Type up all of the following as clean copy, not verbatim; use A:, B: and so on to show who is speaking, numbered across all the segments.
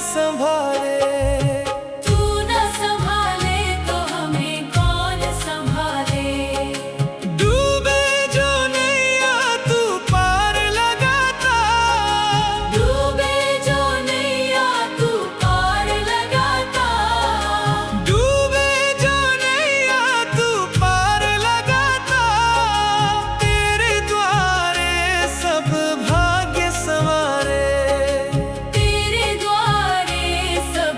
A: संभाले।
B: तू न संभाले तो हमें कौन संभाले।
A: डूबे जो नैया तू पार लगाता।
B: डूबे जो नैया तू पार लगाता।
A: डूबे जो नैया तू पार लगाता। तेरे द्वारे सब भाग्य संवारे।
B: तेरे द्वारे सब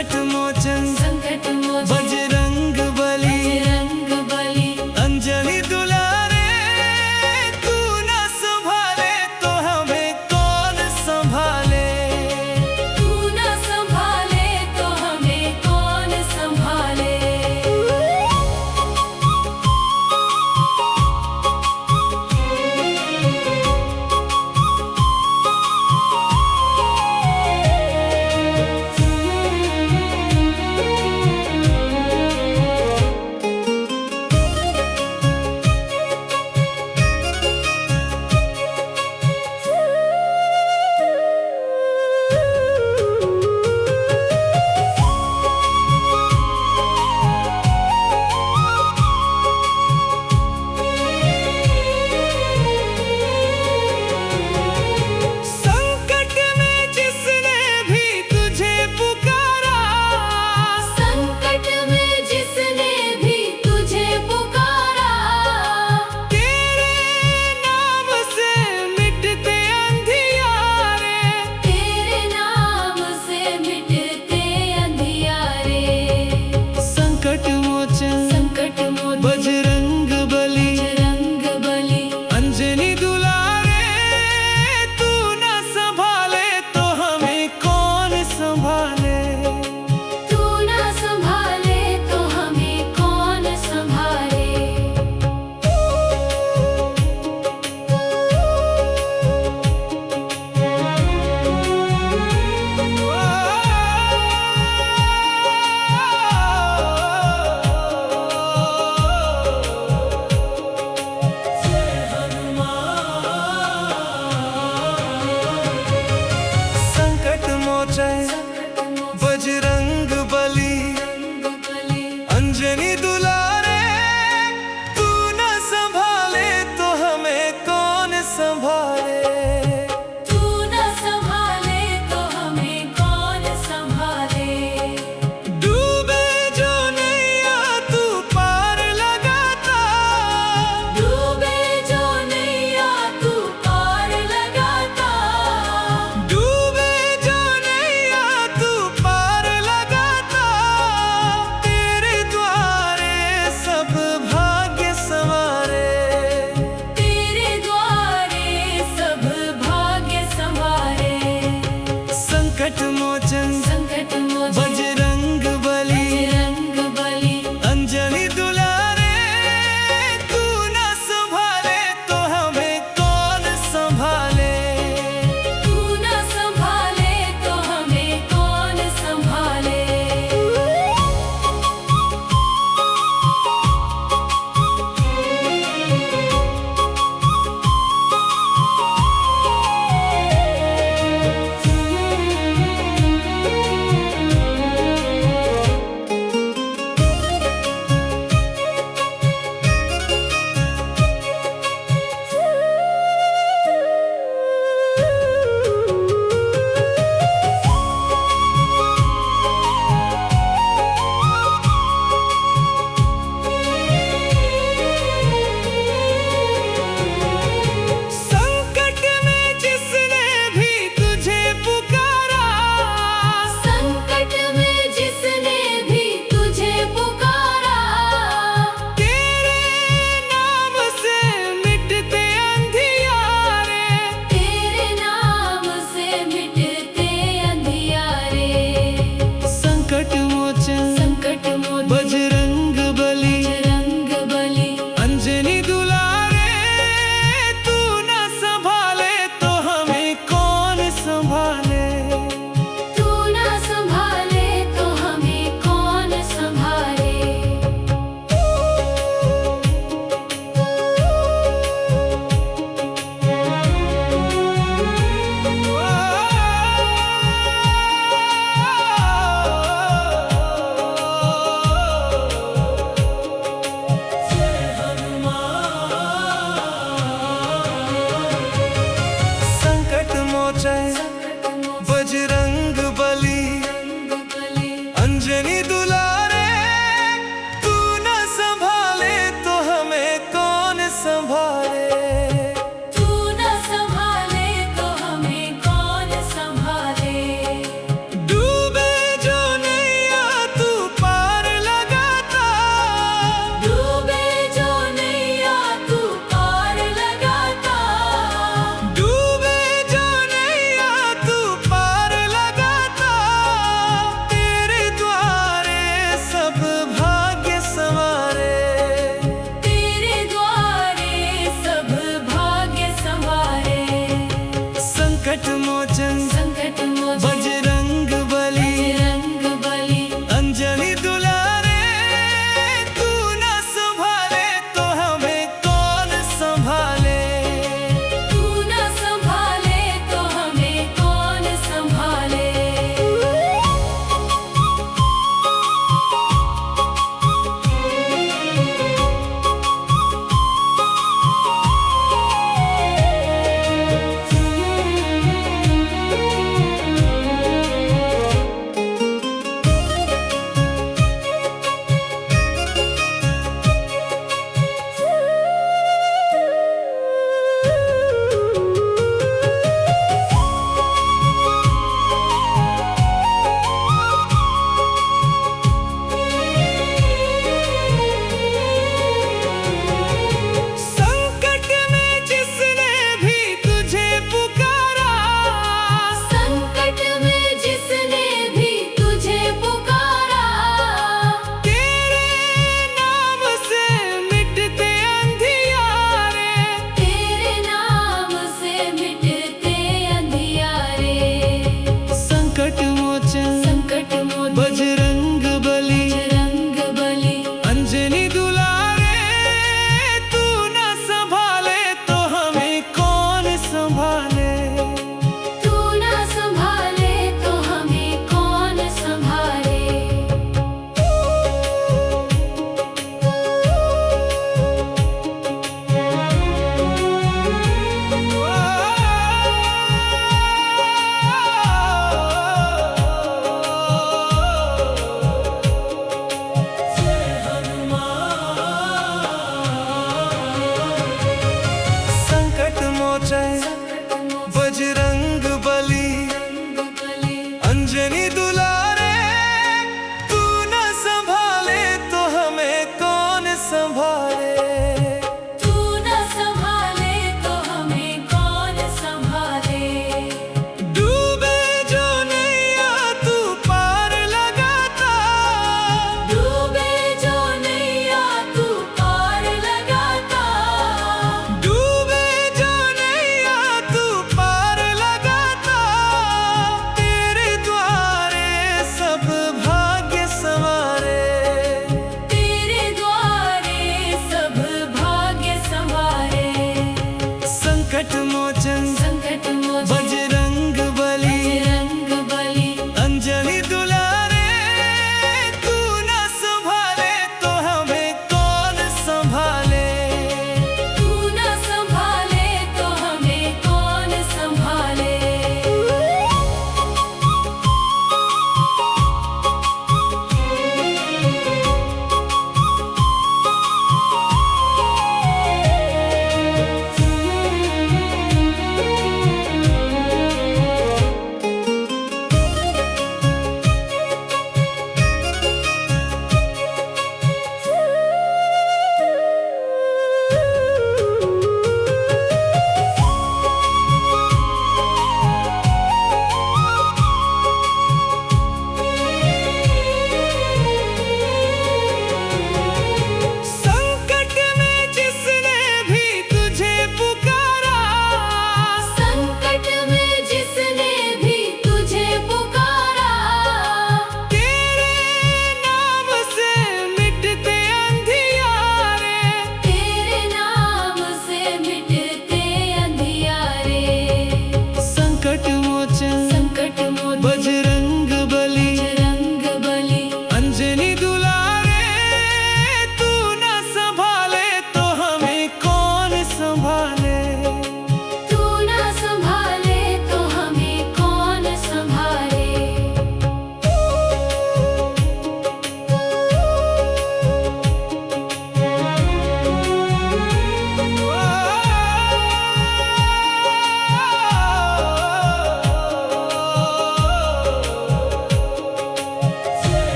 A: संकट मोचन
B: संकट मोचन
A: बजरंग बली
B: बजरंग बली
A: अंजनी दुलारे तू न संभाले तो हमें कौन संभाले।
B: तू न संभाले तो हमें कौन संभाले।
A: संकट में जिसने भी तुझे पुकारा
B: संकट में जिसने भी तुझे पुकारा
A: तेरे नाम से मिटते अंधियारे।
B: तेरे नाम से मिटते अंधियारे।
A: संकट मोचन
B: संकट मोचन
A: बजरंग बली
B: बजरंग बली
A: अंजनी दुलारे तू न संभाले तो हमें कौन संभाले।
B: तू न संभाले तो हमें कौन संभाले।
A: संकट मोचन बजरंग बली अंजनी दुलारे तू न संभाले तो हमें कौन संभाले।
B: तू न संभाले तो हमें कौन संभाले।
A: डूबे जो नैया तू पार लगाता
B: डूबे जो नैया तू पार लगाता
A: डूबे जो नैया तू पार लगाता तेरे द्वारे सब भाग्य संवारे।
B: तेरे द्वारे सब भाग्य संवारे।
A: संकट मोचन
B: संकट मोचन
A: बजरंग बली
B: बजरंग बली
A: अंजनी दुलारे तू न संभाले तो हमें कौन संभाले।
B: तू न संभाले तो हमें कौन संभाले।
A: संकट में जिसने भी तुझे पुकारा
B: संकट में जिसने भी तुझे पुकारा
A: तेरे नाम से मिटते अंधियारे।
B: तेरे नाम से मिटते अंधियारे।
A: संकट मोचन
B: संकट मोचन
A: बजरंग बली
B: बजरंग बली
A: अंजनी दुलारे तू न संभाले तो हमें कौन संभाले।
B: तू न संभाले तो हमें कौन संभाले।
A: संकट मोचन बजरंग बली अंजनी दुलारे तू न संभाले तो हमें कौन संभाले।
B: तू न संभाले तो हमें कौन संभाले।
A: डूबे जो नहीं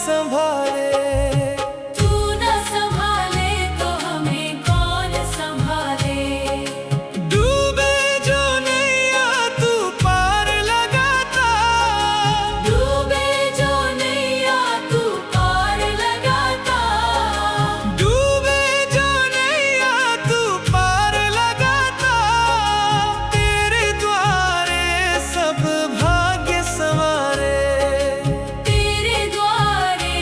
A: संभाले।
B: तू न संभाले तो हमें कौन संभाले।
A: डूबे जो नैया तू पार लगाता,
B: डूबे जो नैया तू पार लगाता।
A: डूबे जो नैया तू पार लगाता। तेरे द्वारे सब भाग्य संवारे।
B: तेरे द्वारे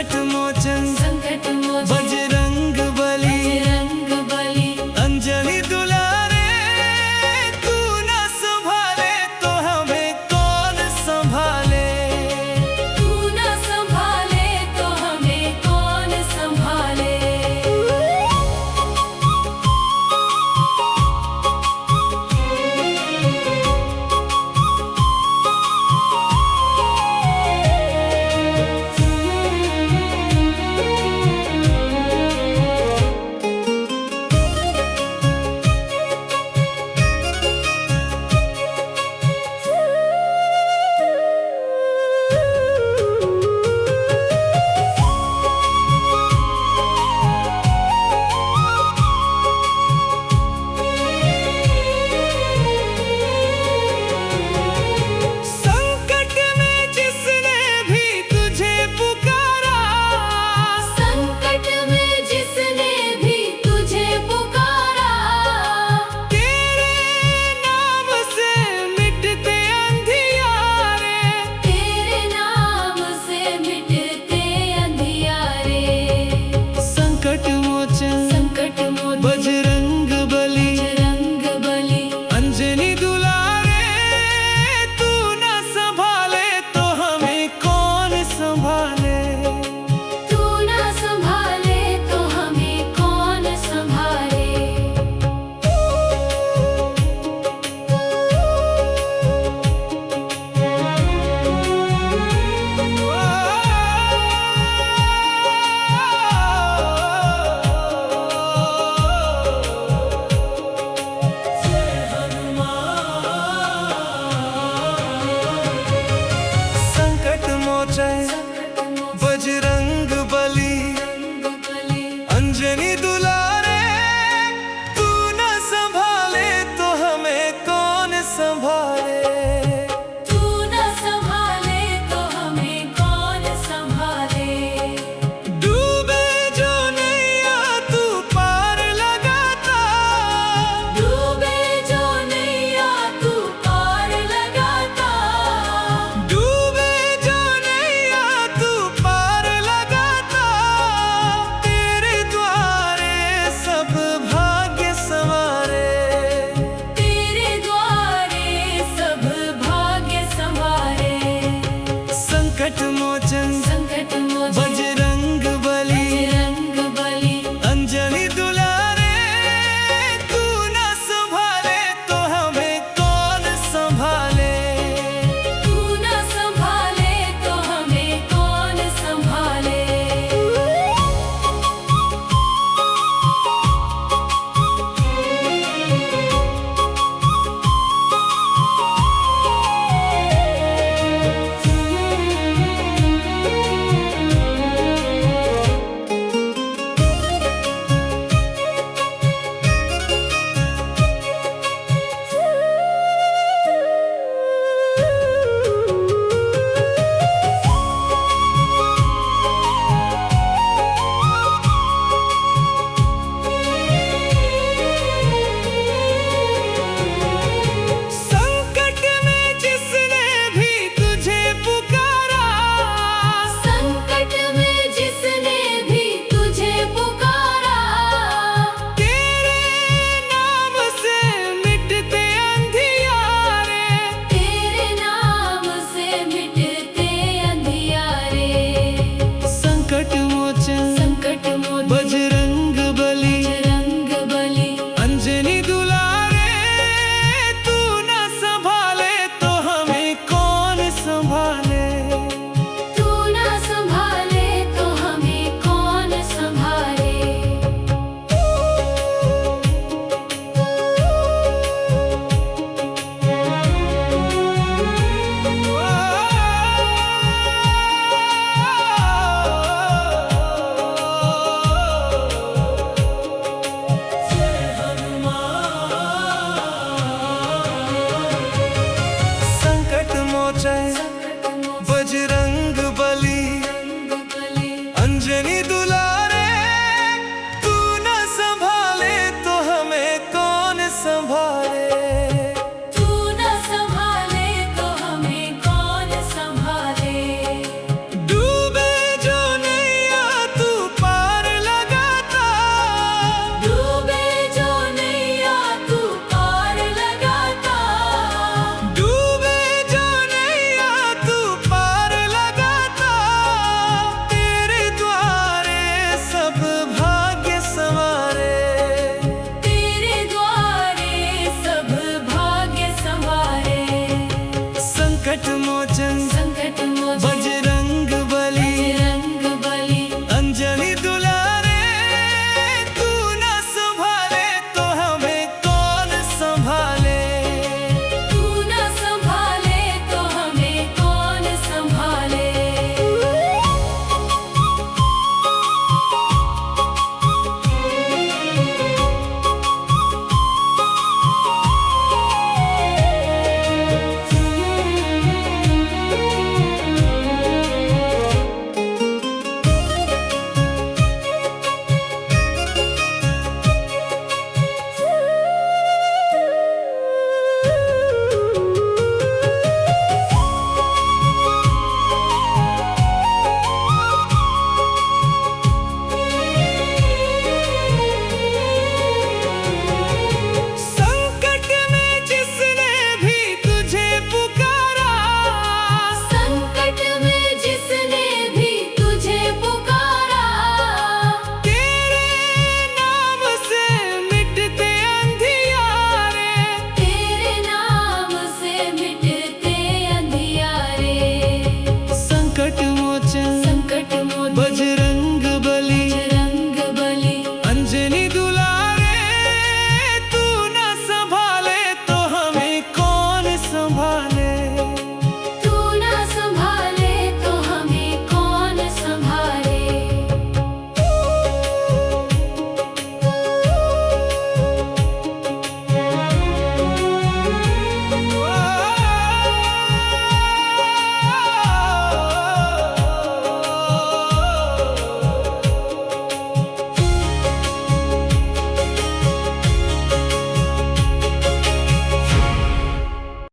A: संकट मोचन
B: संकट मोचन
A: बजरंग बली
B: बजरंग बली
A: अंजलि दुलारे तू न संभाले तो हमें कौन संभाले
B: तू न संभाले तो हमें कौन संभाले
A: संकट में जिसने भी तुझे पुकारा
B: संकट में जिसने भी तुझे पुकारा
A: तेरे नाम से मिटते अंधियारे
B: तेरे नाम से मिटते अंधियारे
A: संकट मोचन
B: संकट मोचन
A: बजरंग बली
B: बजरंग बली
A: अंजलि दुलारे तू न संभाले तो हमें कौन संभाले
B: तू न संभाले तो हमें कौन संभाले
A: संकट मोचन
B: संकट मोचन
A: बजरंग